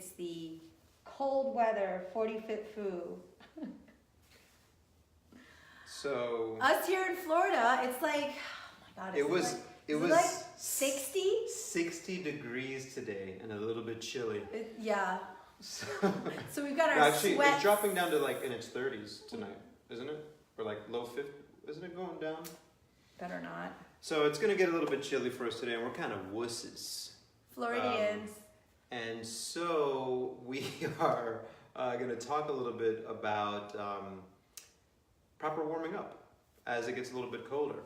It's the cold weather 40-foot foo. So us here in Florida, it's like, oh my God, it was like 60? 60 degrees today and a little bit chilly. Yeah. So we've got our actually, sweats. it's dropping down to like in its 30s tonight, isn't it? Or like low 50s. Isn't it going down? Better not. So it's going to get a little bit chilly for us today, and we're kind of wusses. Floridians. And so we are going to talk a little bit about proper warming up as it gets a little bit colder,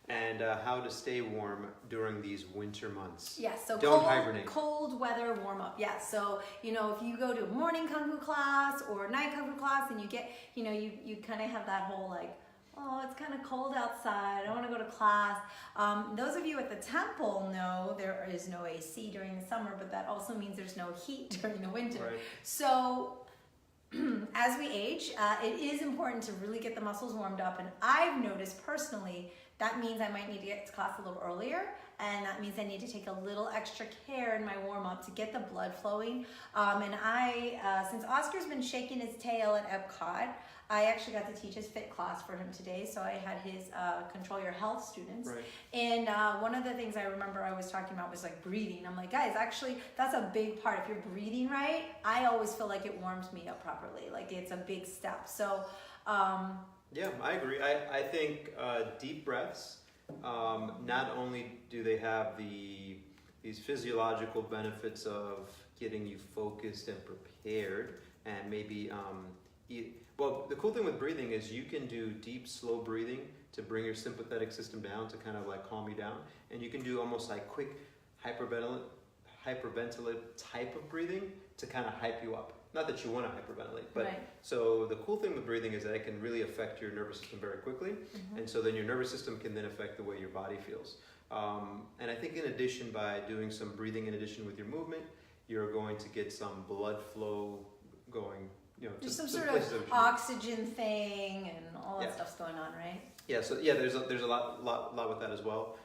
and how to stay warm during these winter months. Yes, so don't hibernate. Cold weather warm up. Yes, so if you go to a morning kung fu class or night kung fu class, and you get, you kind of have that whole like, oh, it's kind of cold outside, I don't want to go to class. Those of you at the temple know there is no AC during the summer, but that also means there's no heat during the winter. Right. So as we age, it is important to really get the muscles warmed up, and I've noticed personally that means I might need to get to class a little earlier, and that means I need to take a little extra care in my warm-up to get the blood flowing. And since Oscar's been shaking his tail at Epcot, I actually got to teach his fit class for him today, so I had his Control Your Health students. Right. And one of the things I remember I was talking about was like breathing. I'm like, guys, actually, that's a big part. If you're breathing right, I always feel like it warms me up properly. Like it's a big step. So, yeah, I agree. I think deep breaths, not only do they have these physiological benefits of getting you focused and prepared, and maybe well, the cool thing with breathing is you can do deep, slow breathing to bring your sympathetic system down, to kind of like calm you down, and you can do almost like quick hyperventilate type of breathing to kind of hype you up. Not that you want to hyperventilate, but right. So the cool thing with breathing is that it can really affect your nervous system very quickly, and so then your nervous system can then affect the way your body feels. And I think in addition, by doing some breathing in addition with your movement, you're going to get some blood flow going. There's some sort of oxygen thing and all that stuff's going on, right? Yeah, so yeah, there's a lot with that as well.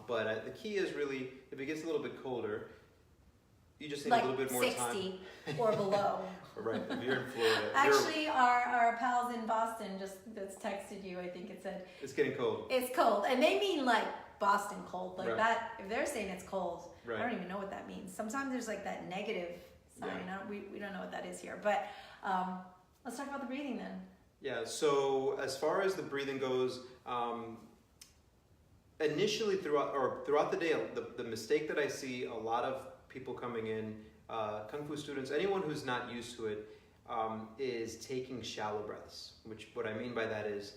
But the key is really, if it gets a little bit colder, you just need like a little bit more 60 time. or below. Right, if you're in Florida. Actually, our pals in Boston that's texted you, I think it said, it's getting cold. It's cold. And they mean like Boston cold. Like right. that, if they're saying it's cold, right. I don't even know what that means. Sometimes there's like that negative sign. Yeah. We don't know what that is here. But let's talk about the breathing then. Yeah, so as far as the breathing goes, initially throughout the day, the mistake that I see a lot of people coming in, Kung Fu students, anyone who's not used to it, is taking shallow breaths, which what I mean by that is,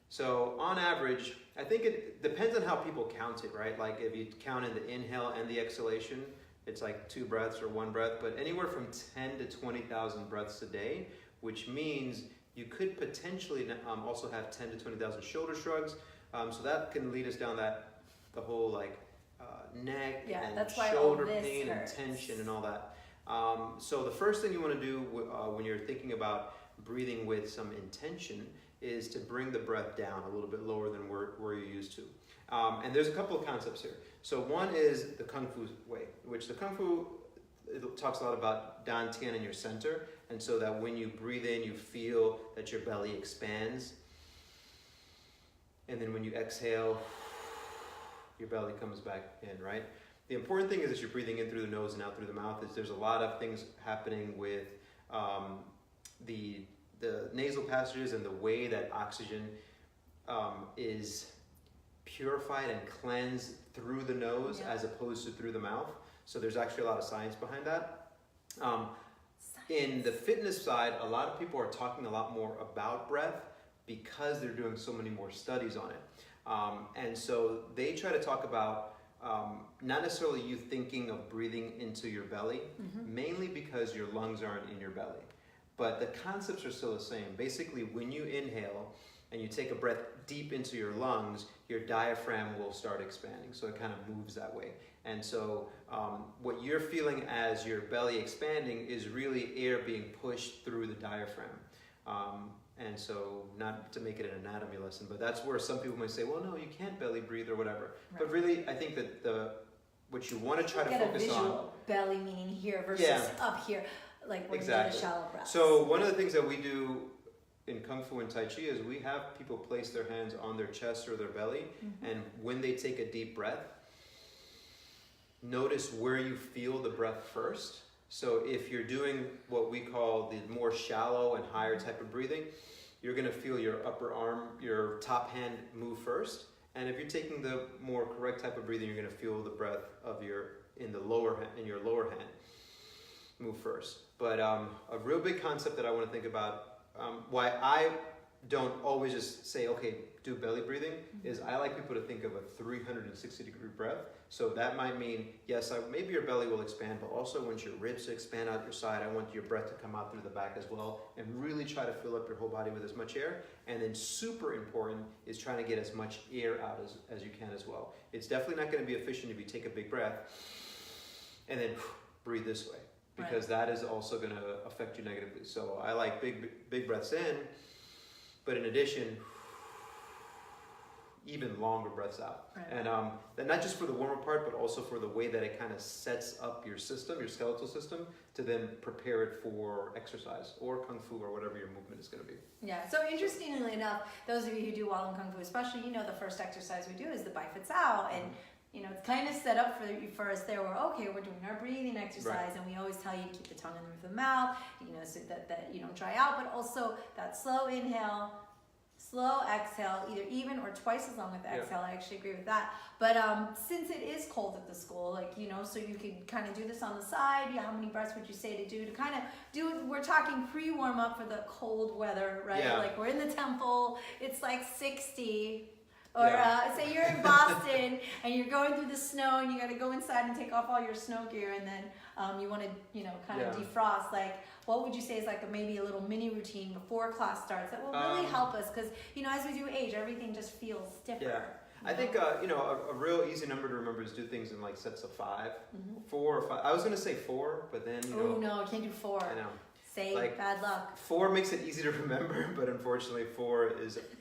so on average, I think it depends on how people count it, right? Like if you count in the inhale and the exhalation, it's like 2 breaths or 1 breath, but anywhere from 10 to 20,000 breaths a day, which means you could potentially also have 10 to 20,000 shoulder shrugs. So that can lead us down the whole like neck and shoulder pain and tension and all that. So the first thing you want to do when you're thinking about breathing with some intention is to bring the breath down a little bit lower than where you're used to. And there's a couple of concepts here. So one is the Kung Fu way, which the Kung Fu, it talks a lot about Dan Tian in your center, and so that when you breathe in, you feel that your belly expands, and then when you exhale, your belly comes back in, right? The important thing is that you're breathing in through the nose and out through the mouth. There's a lot of things happening with the nasal passages and the way that oxygen is purified and cleansed through the nose as opposed to through the mouth. So there's actually a lot of science behind that. In the fitness side, a lot of people are talking a lot more about breath because they're doing so many more studies on it. And so they try to talk about not necessarily you thinking of breathing into your belly, mainly because your lungs aren't in your belly. But the concepts are still the same. Basically, when you inhale and you take a breath deep into your lungs, your diaphragm will start expanding. So it kind of moves that way. And so what you're feeling as your belly expanding is really air being pushed through the diaphragm. And so, not to make it an anatomy lesson, but that's where some people might say, well, no, you can't belly breathe or whatever. Right. But really, I think that what you want to try to Get focus a on. visual belly meaning here versus Yeah. up here, like when Exactly. you get a shallow breath. So one of the things that we do in Kung Fu and Tai Chi is we have people place their hands on their chest or their belly, and when they take a deep breath, notice where you feel the breath first. So if you're doing what we call the more shallow and higher type of breathing, you're going to feel your upper arm, your top hand move first. And if you're taking the more correct type of breathing, you're going to feel the breath of your lower hand move first. But a real big concept that I want to think about, why I don't always just say, okay, do belly breathing, is I like people to think of a 360-degree breath. So that might mean, yes, maybe your belly will expand, but also want your ribs to expand out your side. I want your breath to come out through the back as well, and really try to fill up your whole body with as much air. And then super important is trying to get as much air out as you can as well. It's definitely not going to be efficient if you take a big breath and then breathe this way, because that is also going to affect you negatively. So I like big breaths in, but in addition, even longer breaths out. And then not just for the warm-up part, but also for the way that it kind of sets up your system, your skeletal system, to then prepare it for exercise or Kung Fu or whatever your movement is going to be. Yeah, so interestingly enough, those of you who do Wah Lum Kung Fu especially, you know the first exercise we do is the Bai Fit Sao, and you know, it's kind of set up for us there where, okay, we're doing our breathing exercise, and we always tell you to keep the tongue in the roof of the mouth, you know, so that you don't dry out, but also that slow inhale, slow exhale, either even or twice as long with the exhale. I actually agree with that. But since it is cold at the school, like, you know, so you could kind of do this on the side. Yeah, how many breaths would you say to do to kind of do it? We're talking pre-warm up for the cold weather, right? Yeah. Like we're in the temple, it's like 60. Or say you're in Boston and you're going through the snow and you got to go inside and take off all your snow gear, and then you want to, you know, kind of defrost. Like, what would you say is like maybe a little mini routine before class starts that will really help us? Because, you know, as we do age, everything just feels stiffer. Yeah. I think, you know, a real easy number to remember is do things in like sets of 5, 4 or 5. I was going to say 4, but then, you know. Oh, no, I can't do 4. I know. Say like, bad luck. 4 makes it easy to remember, but unfortunately 4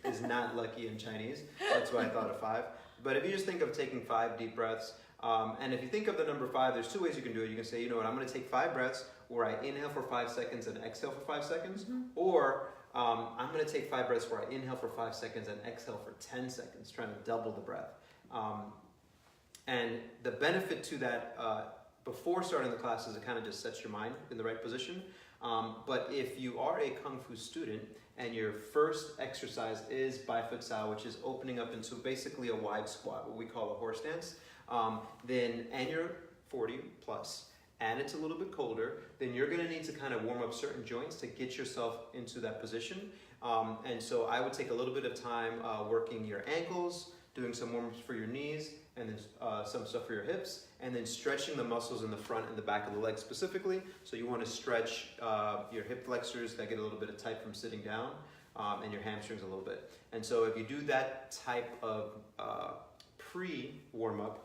is not lucky in Chinese. That's why I thought of 5. But if you just think of taking 5 deep breaths, and if you think of the number 5, there's 2 ways you can do it. You can say, you know what, I'm going to take 5 breaths where I inhale for 5 seconds and exhale for 5 seconds, or I'm going to take 5 breaths where I inhale for 5 seconds and exhale for 10 seconds, trying to double the breath. And the benefit to that before starting the class is it kind of just sets your mind in the right position. But if you are a Kung Fu student and your first exercise is Bai Fit Sao, which is opening up into basically a wide squat, what we call a horse stance, and you're 40 plus, and it's a little bit colder, then you're going to need to kind of warm up certain joints to get yourself into that position. And so I would take a little bit of time working your ankles, doing some warm-ups for your knees, and then some stuff for your hips, and then stretching the muscles in the front and the back of the legs specifically. So you want to stretch your hip flexors that get a little bit tight from sitting down, and your hamstrings a little bit. And so if you do that type of pre-warm-up,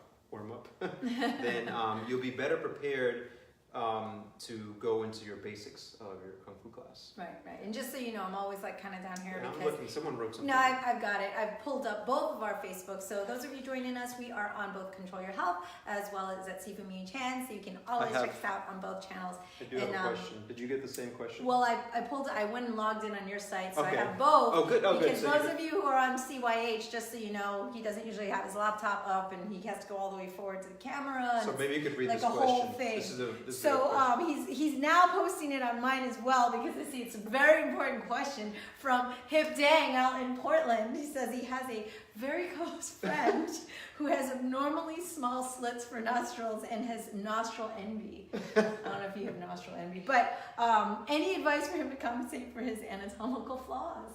then you'll be better prepared to go into your basics of your Kung Fu class. Right. And just so you know, I'm always like kind of down here Yeah, because... I'm looking, someone wrote something. No, I've got it. I've pulled up both of our Facebooks. So those of you joining us, we are on both Control Your Health as well as at Sifu Mimi Chan. So you can always check us out on both channels. I do have a question. Did you get the same question? Well, I went and logged in on your site, so Okay. I have both. Oh, good. Because So those of you who are on CYH, just so you know, he doesn't usually have his laptop up and he has to go all the way forward to the camera. And so maybe you could read like this a question. whole thing. This is a question. He's now posting it on mine as well because I see it's a very important question from Hip Dang out in Portland. He says he has a very close friend who has abnormally small slits for nostrils and has nostril envy. I don't know if you have nostril envy, but any advice for him to compensate for his anatomical flaws?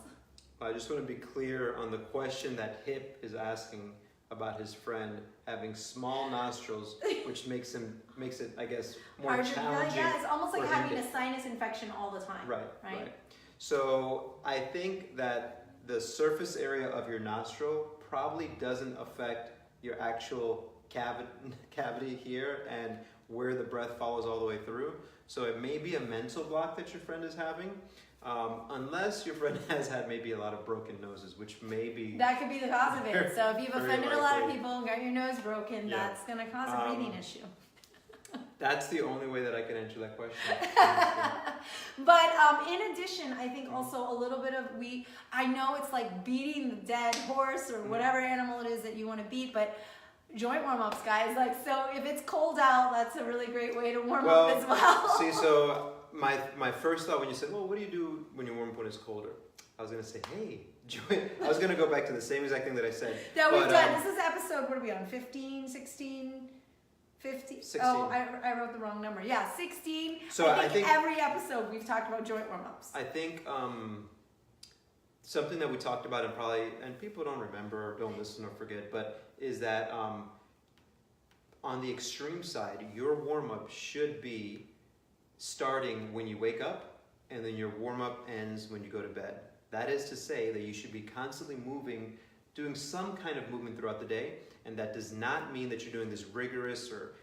I just want to be clear on the question that Hip is asking about his friend having small nostrils, which makes it, I guess, more challenging. Yeah, it's almost like for him having to- a sinus infection all the time. Right. So I think that the surface area of your nostril probably doesn't affect your actual cavity here and where the breath follows all the way through. So it may be a mental block that your friend is having. unless your friend has had maybe a lot of broken noses, which may be... That could be the cause of it. So if you've Very offended a lot of likely. people and got your nose broken, Yeah. that's going to cause a breathing issue. That's the only way that I can answer that question. But in addition, I think also a little bit of I know it's like beating the dead horse or whatever animal it is that you want to beat, but joint warm-ups, guys. Like, so if it's cold out, that's a really great way to warm up as well. See, so my first thought when you said, well, what do you do when you warm up when it's colder? I was going to say, hey, I was going to go back to the same exact thing that I said. That we've done. This is episode, what are we on, 15, 16? 50? 16. Oh, I wrote the wrong number. Yeah, 16. So I think every episode we've talked about joint warm-ups. I think something that we talked about and people don't remember or don't listen or forget, but is that on the extreme side, your warm-up should be starting when you wake up, and then your warm-up ends when you go to bed. That is to say that you should be constantly moving, doing some kind of movement throughout the day, and that does not mean that you're doing this rigorous or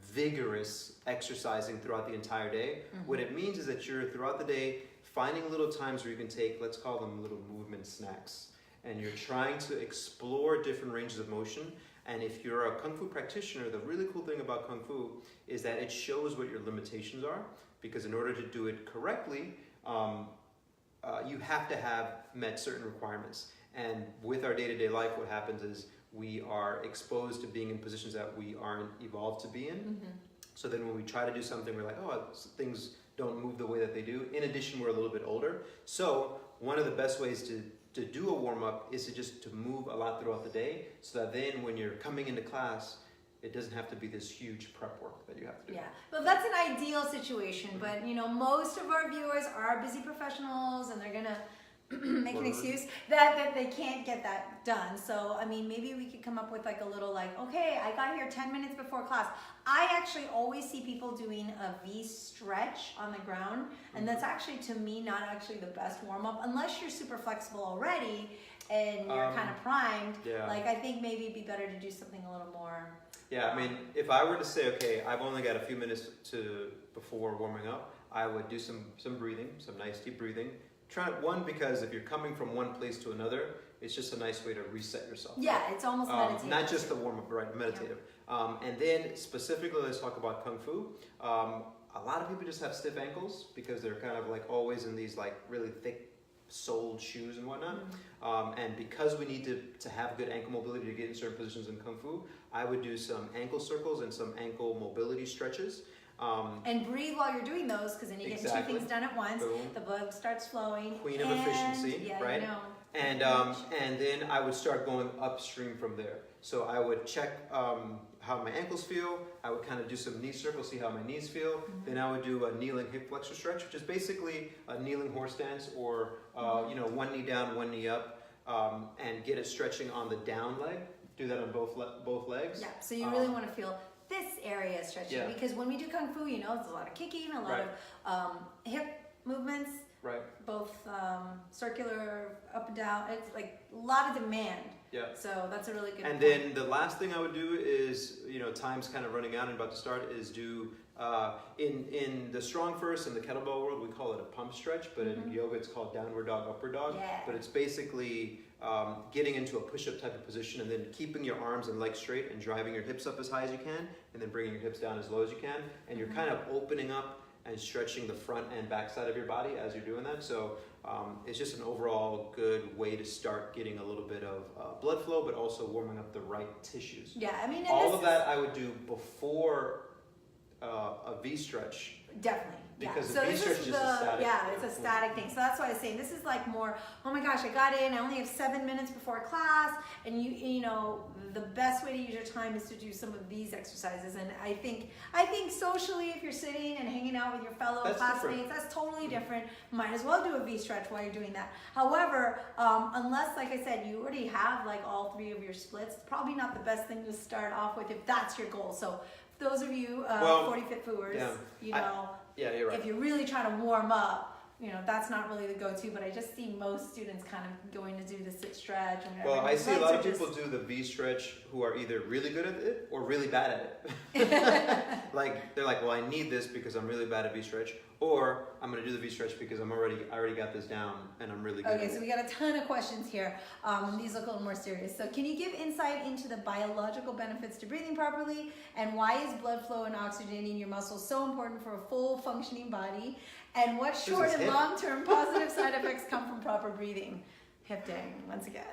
vigorous exercising throughout the entire day. Mm-hmm. What it means is that you're throughout the day finding little times where you can take, let's call them little movement snacks, and you're trying to explore different ranges of motion. And if you're a Kung Fu practitioner, the really cool thing about Kung Fu is that it shows what your limitations are, because in order to do it correctly, you have to have met certain requirements. And with our day-to-day life, what happens is we are exposed to being in positions that we aren't evolved to be in. Mm-hmm. So then when we try to do something, we're like, oh, things don't move the way that they do. In addition, we're a little bit older. So one of the best ways to do a warm-up is to move a lot throughout the day, so that then when you're coming into class, it doesn't have to be this huge prep work that you have to do. Yeah, well, that's an ideal situation, but most of our viewers are busy professionals, and they're gonna make an excuse that they can't get that done. So, I mean, maybe we could come up with like a little okay, I got here 10 minutes before class. I actually always see people doing a V stretch on the ground, and that's actually, to me, not actually the best warm-up, unless you're super flexible already and you're kind of primed. Yeah. I think maybe it'd be better to do something a little more. Yeah, I mean, if I were to say, okay, I've only got a few minutes before warming up, I would do some breathing, some nice deep breathing. Because if you're coming from one place to another, it's just a nice way to reset yourself. Yeah, it's almost meditative. Not just the warm-up, right? Meditative. Yeah. And then specifically, let's talk about Kung Fu. A lot of people just have stiff ankles because they're kind of always in these really thick soled shoes and whatnot. Mm-hmm. And because we need to have good ankle mobility to get in certain positions in Kung Fu, I would do some ankle circles and some ankle mobility stretches. And breathe while you're doing those, because then you get two things done at once. Boom. The blood starts flowing. Queen of efficiency, right? And then I would start going upstream from there. So I would check how my ankles feel. I would kind of do some knee circles, see how my knees feel. Mm-hmm. Then I would do a kneeling hip flexor stretch, which is basically a kneeling horse stance, or one knee down, one knee up, and get it stretching on the down leg. Do that on both legs. Yeah. So you really want to feel this area stretching, because when we do Kung Fu, there's a lot of kicking, a lot of hip movements, both circular, up and down. It's a lot of demand. Yeah. So that's a really good point. Then the last thing I would do is, time's kind of running out and about to start, is do, in the strong first and the kettlebell world, we call it a pump stretch, but in yoga it's called downward dog, upward dog. Yeah. But it's basically getting into a push-up type of position, and then keeping your arms and legs straight and driving your hips up as high as you can, and then bringing your hips down as low as you can. And you're kind of opening up and stretching the front and back side of your body as you're doing that. So it's just an overall good way to start getting a little bit of blood flow, but also warming up the right tissues. Yeah, I mean, all of that I would do before a V stretch. Definitely. Because the V stretch is just a static. Yeah, it's a static thing. So that's why I was saying this is more, oh my gosh, I got in, I only have 7 minutes before class, and the best way to use your time is to do some of these exercises. And I think socially, if you're sitting and hanging out with your fellow classmates, that's totally different. Might as well do a V stretch while you're doing that. However, unless, like I said, you already have all 3 of your splits, it's probably not the best thing to start off with if that's your goal. So those of you 40 Fit Fooers, yeah, you're right. If you're really trying to warm up that's not really the go-to, but I just see most students kind of going to do the sit stretch. And well, I see a lot of people do the V stretch who are either really good at it or really bad at it. They're like, well, I need this because I'm really bad at V stretch, or I'm going to do the V stretch because I already got this down and I'm really good at it. Okay, so we got a ton of questions here. These look a little more serious. So can you give insight into the biological benefits to breathing properly, and why is blood flow and oxygenating your muscles so important for a full functioning body? And what short and long-term positive side effects come from proper breathing? Hip dang, once again.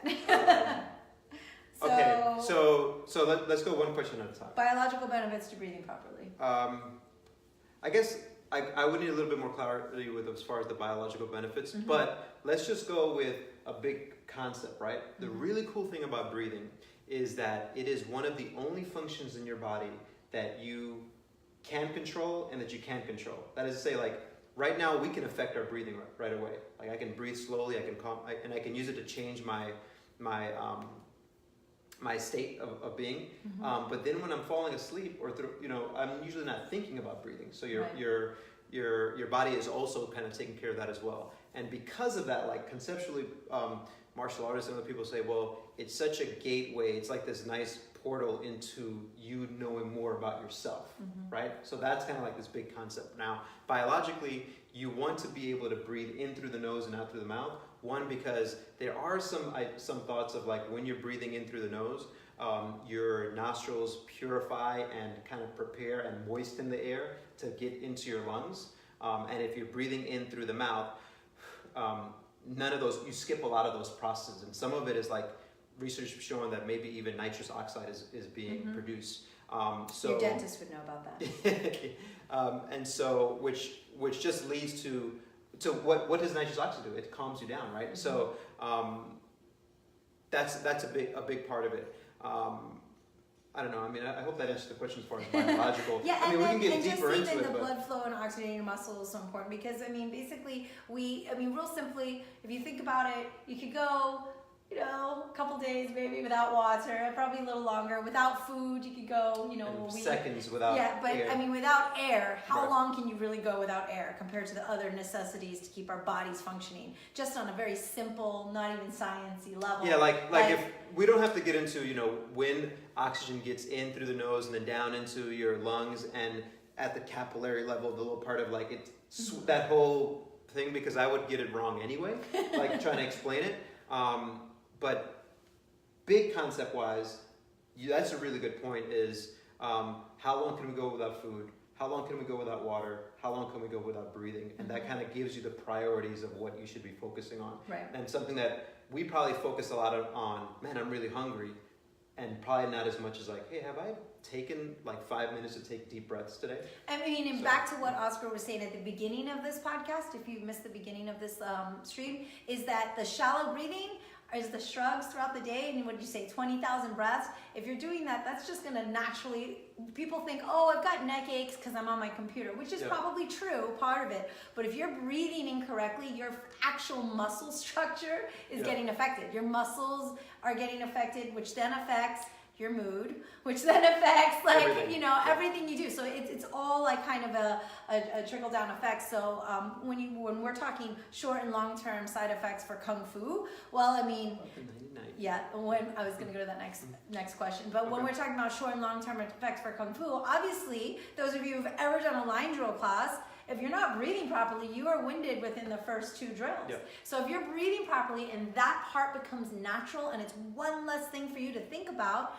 Okay, so let's go one question at a time. Biological benefits to breathing properly. I guess I would need a little bit more clarity with as far as the biological benefits, but let's just go with a big concept, right? The really cool thing about breathing is that it is one of the only functions in your body that you can control and that you can't control. That is to say, like, right now we can affect our breathing right away. Like, I can breathe slowly, I can and I can use it to change my state of being. But then when I'm falling asleep or I'm usually not thinking about breathing. So your body is also kind of taking care of that as well. And because of that, like conceptually, martial artists and other people say, well, it's such a gateway. It's like this nice portal into you knowing more about yourself, right? So that's kind of like this big concept. Now, biologically, you want to be able to breathe in through the nose and out through the mouth. One, because there are some thoughts of like when you're breathing in through the nose, your nostrils purify and kind of prepare and moisten the air to get into your lungs. And if you're breathing in through the mouth, none of those, you skip a lot of those processes. And some of it is like research showing that maybe even nitrous oxide is being produced. So your dentist would know about that. And so, which just leads to what does nitrous oxide do? It calms you down, right? So that's a big part of it. I don't know. I mean, I hope that answers the question as far as biological. Yeah, I mean, we can get deeper into just even it. The blood flow and oxygenating your muscles is so important because, I mean, basically, real simply, if you think about it, you could go, a couple days maybe without water, probably a little longer. Without food, you could go, seconds without air. I mean, without air, how long can you really go without air compared to the other necessities to keep our bodies functioning? Just on a very simple, not even sciencey level. Yeah, like if we don't have to get into, when oxygen gets in through the nose and then down into your lungs and at the capillary level, the little part of like it's that whole thing, because I would get it wrong anyway, like trying to explain it. But big concept-wise, that's a really good point, is how long can we go without food? How long can we go without water? How long can we go without breathing? And that kind of gives you the priorities of what you should be focusing on. Right. And something that we probably focus a lot on, man, I'm really hungry, and probably not as much as like, hey, have I taken like 5 minutes to take deep breaths today? I mean, and back to what Oscar was saying at the beginning of this podcast, if you missed the beginning of this stream, is that the shallow breathing is the shrugs throughout the day, and what did you say, 20,000 breaths? If you're doing that, that's just going to naturally, people think, oh, I've got neck aches because I'm on my computer, which is probably true, part of it. But if you're breathing incorrectly, your actual muscle structure is getting affected. Your muscles are getting affected, which then affects your mood, which then affects everything you do. So it's all like kind of a trickle down effect. So when we're talking short and long term side effects for Kung Fu, well, I mean, when I was going to go to that next question, but when we're talking about short and long term effects for Kung Fu, obviously those of you who've ever done a line drill class, if you're not breathing properly, you are winded within the first 2 drills. Yep. So if you're breathing properly and that part becomes natural and it's one less thing for you to think about,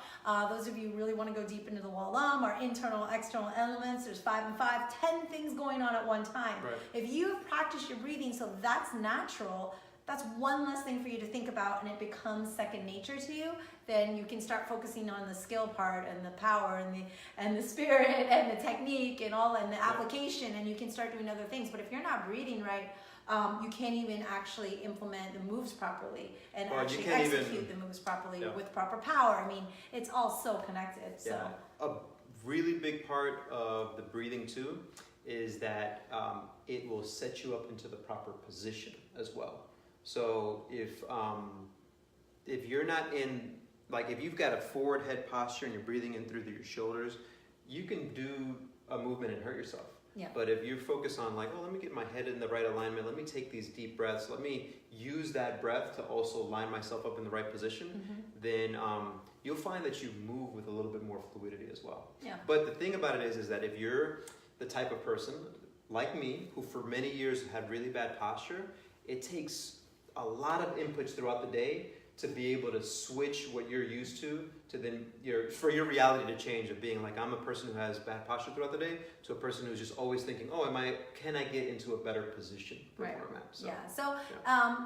those of you who really want to go deep into the Wah Lum or internal, external elements, there's 5 and 5, 10 things going on at one time. Right. If you've practiced your breathing so that's natural, that's one less thing for you to think about and it becomes second nature to you, then you can start focusing on the skill part and the power and the spirit and the technique and all and the application, and you can start doing other things. But if you're not breathing right, you can't even actually implement the moves properly and actually execute the moves properly with proper power. I mean, it's all so connected. So. A really big part of the breathing too is that it will set you up into the proper position as well. So if you're not in, like if you've got a forward head posture and you're breathing in through your shoulders, you can do a movement and hurt yourself. Yeah. But if you focus on like, oh, let me get my head in the right alignment, let me take these deep breaths, let me use that breath to also line myself up in the right position, then you'll find that you move with a little bit more fluidity as well. Yeah. But the thing about it is that if you're the type of person like me, who for many years had really bad posture, it takes a lot of inputs throughout the day to be able to switch what you're used to then for your reality to change of being like, I'm a person who has bad posture throughout the day, to a person who's just always thinking, oh, can I get into a better position before I'm at? So, yeah. So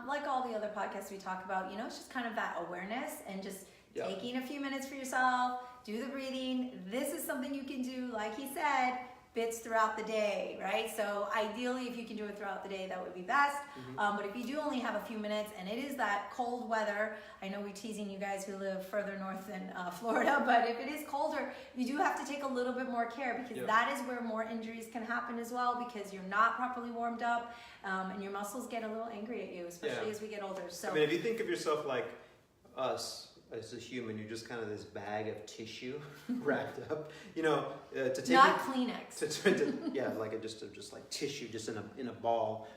like all the other podcasts we talk about, it's just kind of that awareness and just taking a few minutes for yourself, do the breathing. This is something you can do, like he said, bits throughout the day, right? So ideally, if you can do it throughout the day, that would be best. But if you do only have a few minutes, and it is that cold weather, I know we're teasing you guys who live further north than Florida, but if it is colder, you do have to take a little bit more care, because that is where more injuries can happen as well, because you're not properly warmed up, and your muscles get a little angry at you, especially as we get older. So I mean, if you think of yourself like us, as a human, you're just kind of this bag of tissue wrapped up, to take not Kleenex. Just like tissue, just in a ball.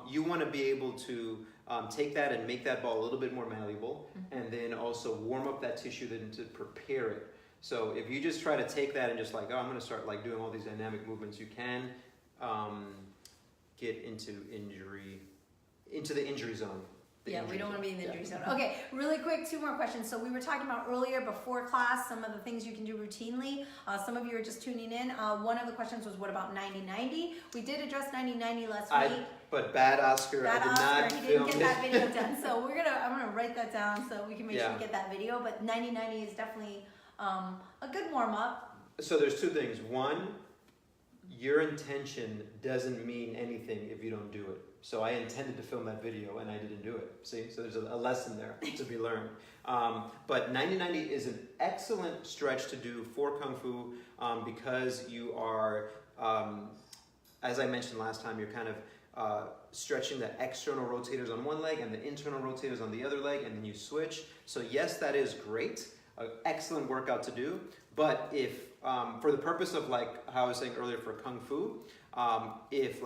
You want to be able to take that and make that ball a little bit more malleable, and then also warm up that tissue then to prepare it. So if you just try to take that and just like, oh, I'm going to start like doing all these dynamic movements, you can get into the injury zone. Yeah, we don't want to be in the injury zone. Okay, really quick, 2 more questions. So we were talking about earlier, before class, some of the things you can do routinely. Some of you are just tuning in. One of the questions was, what about 90-90? We did address 90-90 last week. But bad Oscar, I did not he didn't get that video done. So I'm gonna write that down so we can make sure we get that video. But 90-90 is definitely a good warm up. So there's 2 things. One, your intention doesn't mean anything if you don't do it. So I intended to film that video and I didn't do it. See, so there's a lesson there to be learned. But 90-90 is an excellent stretch to do for Kung Fu because you are, as I mentioned last time, you're kind of stretching the external rotators on one leg and the internal rotators on the other leg, and then you switch. So yes, that is great. An excellent workout to do. But if, for the purpose of like how I was saying earlier for Kung Fu, if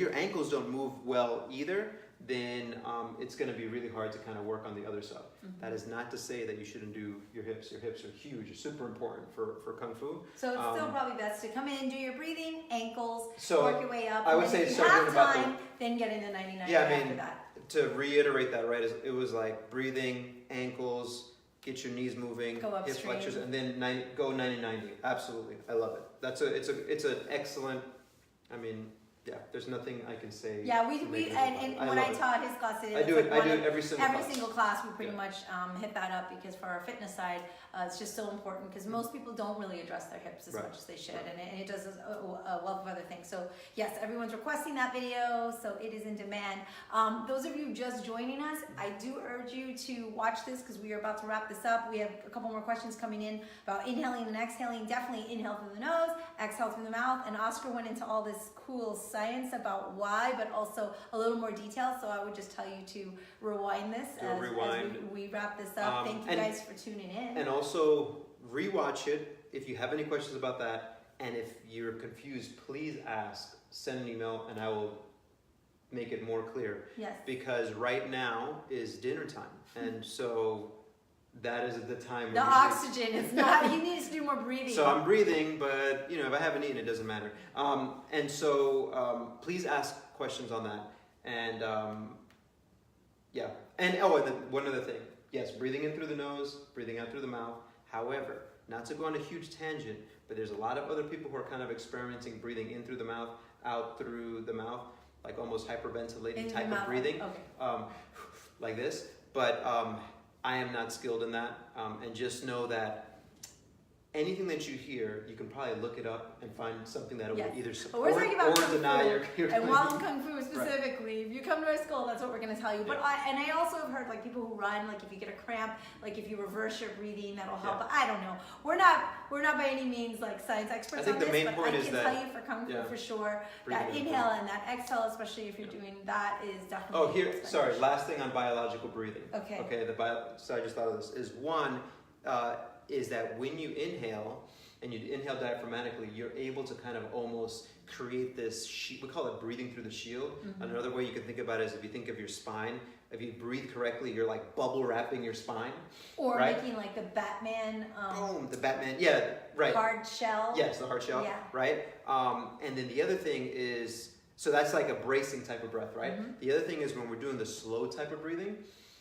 your ankles don't move well either, then it's going to be really hard to kind of work on the other side. That is not to say that you shouldn't do your hips. Your hips are huge, super important for Kung Fu. So it's still probably best to come in, do your breathing, ankles, so work your way up. I would say if you have time, then get into 90-90 after that. To reiterate that, right, it was like breathing, ankles, get your knees moving, hip flexors, and then go 90-90. Absolutely, I love it. It's an excellent. I mean, yeah, there's nothing I can say. Yeah, when I taught his class, I do it every single class. We pretty much hit that up, because for our fitness side, it's just so important, because most people don't really address their hips as much as they should, and it does a wealth of other things. So yes, everyone's requesting that video, so it is in demand. Those of you just joining us, I do urge you to watch this, because we are about to wrap this up. We have a couple more questions coming in about inhaling and exhaling. Definitely inhale through the nose, exhale through the mouth, and Oscar went into all this cool science about why, but also a little more detail. So I would just tell you to rewind this as we wrap this up. Thank you guys for tuning in. And also rewatch it if you have any questions about that. And if you're confused, please send an email and I will make it more clear. Yes. Because right now is dinner time. And so that is the time. The oxygen is not, he needs to do more breathing. So I'm breathing, but if I haven't eaten, it doesn't matter. And so please ask questions on that. And yeah. And then one other thing. Yes, breathing in through the nose, breathing out through the mouth. However, not to go on a huge tangent, but there's a lot of other people who are kind of experimenting breathing in through the mouth, out through the mouth, like almost hyperventilating type of breathing, like this. But I am not skilled in that, and just know that anything that you hear, you can probably look it up and find something that will either support or deny your and Wah Lum Kung Fu specifically, if you come to our school, that's what we're going to tell you. But I also have heard like people who run, like if you get a cramp, like if you reverse your breathing, that'll help. But I don't know. We're not by any means like science experts on this, but I can tell you for Kung Fu for sure that inhale and that exhale, especially if you're doing that, is definitely. Last thing on biological breathing. Okay. So I just thought of this is is that when you inhale, and you inhale diaphragmatically, you're able to kind of almost create this, we call it breathing through the shield. Another way you can think about it is if you think of your spine, if you breathe correctly, you're like bubble wrapping your spine. Or right? making like the Batman. Boom, the Batman, yeah, right. Hard shell. Yes, the hard shell, yeah. right? And then the other thing is, so that's like a bracing type of breath, right? The other thing is when we're doing the slow type of breathing,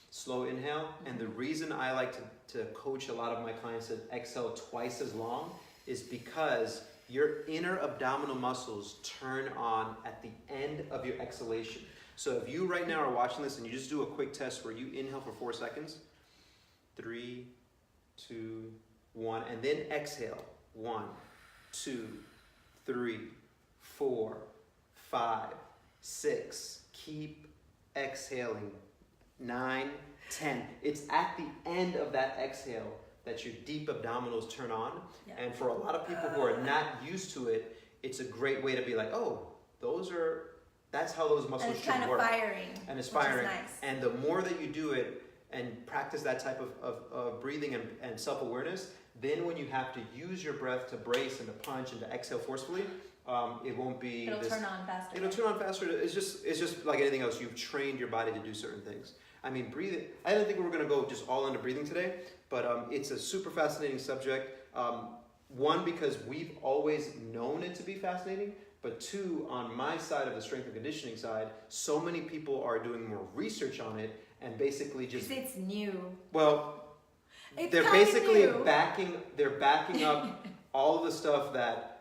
slow inhale, and the reason I like to coach a lot of my clients to exhale twice as long is because your inner abdominal muscles turn on at the end of your exhalation. So if you right now are watching this and you just do a quick test where you inhale for 4 seconds, 3, 2, 1, and then exhale, 1, 2, 3, 4, 5, 6, keep exhaling, 9, 10. It's at the end of that exhale that your deep abdominals turn on. Yeah. And for a lot of people who are not used to it, it's a great way to be like, oh, that's how those muscles should work. And it's kind of firing. And it's firing. Which is nice. And the more that you do it and practice that type of breathing and self-awareness, then when you have to use your breath to brace and to punch and to exhale forcefully, it won't be. It'll turn on faster. It'll turn on faster. It's just like anything else. You've trained your body to do certain things. I mean, breathing. I don't think we're going to go just all into breathing today, but it's a super fascinating subject. One, because we've always known it to be fascinating, but two, on my side of the strength and conditioning side, so many people are doing more research on it and basically just. It's new. Well, they're basically backing up all of the stuff that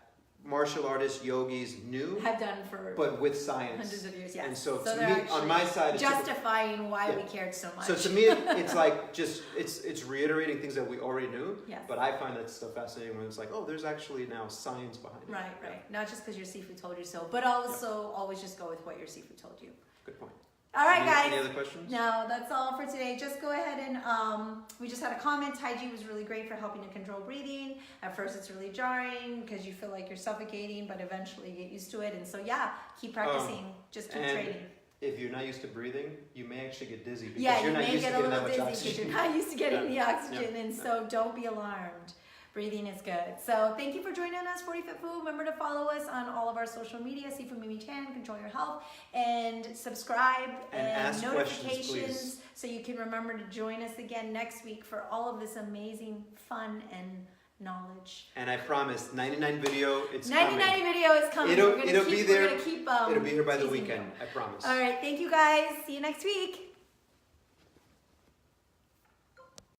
martial artists, yogis knew, have done for but with science, hundreds of years. Yes. And so to they're me, on my side, it's justifying why we cared so much. So to me, it's like just it's reiterating things that we already knew. Yes. But I find that stuff fascinating when it's like, oh, there's actually now science behind it. Right, right. Not just because your Sifu told you so, but also always just go with what your Sifu told you. Good point. All right, guys. Any other questions? No, that's all for today. Just go ahead and we just had a comment. Taiji was really great for helping to control breathing. At first, it's really jarring because you feel like you're suffocating, but eventually you get used to it. And so, yeah, keep practicing. Just keep training. If you're not used to breathing, you may actually get dizzy because you're you're not used to getting that much oxygen. Because you're not used to getting the oxygen, and so don't be alarmed. Breathing is good. So thank you for joining us, 40 Fit Fu. Remember to follow us on all of our social media, Sifu Mimi Chan, Control Your Health, and subscribe and ask notifications so you can remember to join us again next week for all of this amazing fun and knowledge. And I promise, 99 video, it's 99 coming. Video is coming. It'll be there. We're gonna keep, it'll be here by the weekend. You. I promise. All right. Thank you guys. See you next week.